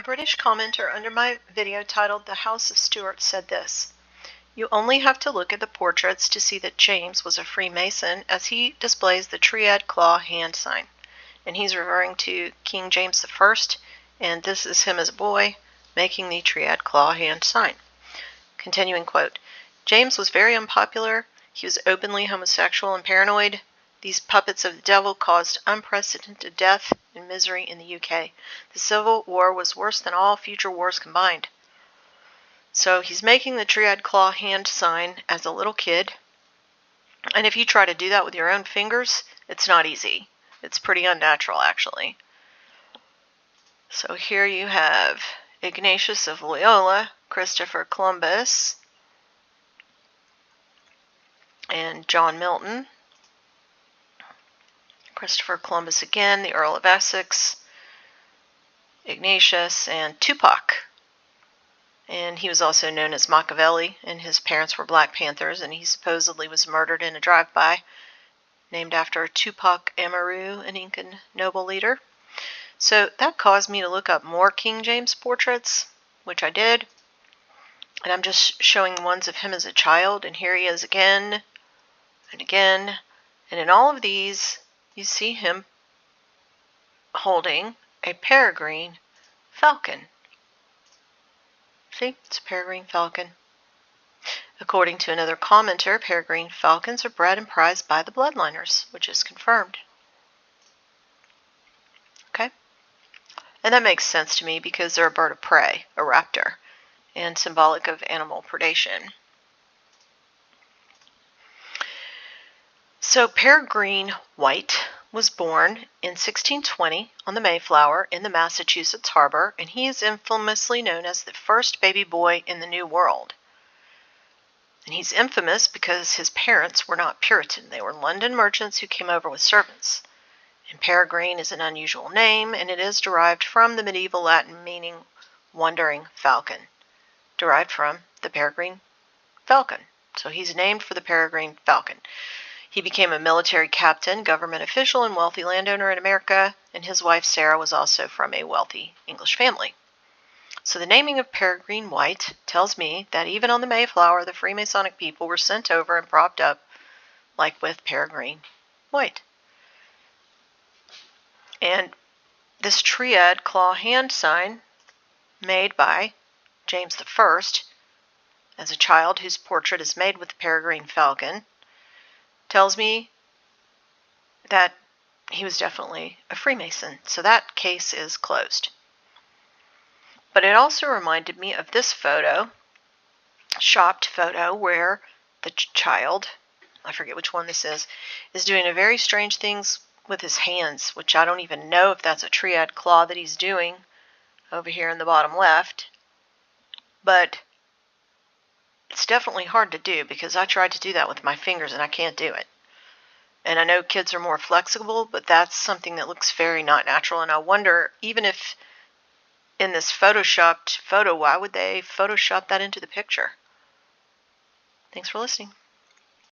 British commenter under my video titled The House of Stuart said this: "You only have to look at the portraits to see that James was a Freemason, as he displays the triad claw hand sign." And he's referring to King James I, and this is him as a boy making the triad claw hand sign. Continuing quote, "James was very unpopular. He was openly homosexual and paranoid. These puppets of the devil caused unprecedented death and misery in the UK. The Civil War was worse than all future wars combined." So he's making the triad claw hand sign as a little kid. And if you try to do that with your own fingers, it's not easy. It's pretty unnatural, actually. So here you have Ignatius of Loyola, Christopher Columbus, and John Milton. Christopher Columbus again, the Earl of Essex, Ignatius, and Tupac. And he was also known as Machiavelli, and his parents were Black Panthers, and he supposedly was murdered in a drive-by named after Tupac Amaru, an Incan noble leader. So that caused me to look up more King James portraits, which I did. And I'm just showing ones of him as a child, and here he is again and again. And in all of these, you see him holding a peregrine falcon. See, it's a peregrine falcon. According to another commenter, peregrine falcons are bred and prized by the bloodliners, which is confirmed. Okay? And that makes sense to me because they're a bird of prey, a raptor, and symbolic of animal predation. So Peregrine White was born in 1620 on the Mayflower in the Massachusetts harbor, and he is infamously known as the first baby boy in the New World. And he's infamous because his parents were not Puritan. They were London merchants who came over with servants. And Peregrine is an unusual name, and it is derived from the medieval Latin meaning wandering falcon, derived from the peregrine falcon. So he's named for the peregrine falcon. He became a military captain, government official, and wealthy landowner in America, and his wife Sarah was also from a wealthy English family. So the naming of Peregrine White tells me that even on the Mayflower, the Freemasonic people were sent over and propped up, like with Peregrine White. And this triad claw hand sign, made by James I, as a child whose portrait is made with the peregrine falcon, tells me that he was definitely a Freemason. So that case is closed. But it also reminded me of this photo, shopped photo, where the child, I forget which one this is doing a very strange things with his hands, which I don't even know if that's a triad claw that he's doing over here in the bottom left. But it's definitely hard to do because I tried to do that with my fingers and I can't do it. And I know kids are more flexible, but that's something that looks very not natural. And I wonder, even if in this photoshopped photo, why would they Photoshop that into the picture? Thanks for listening.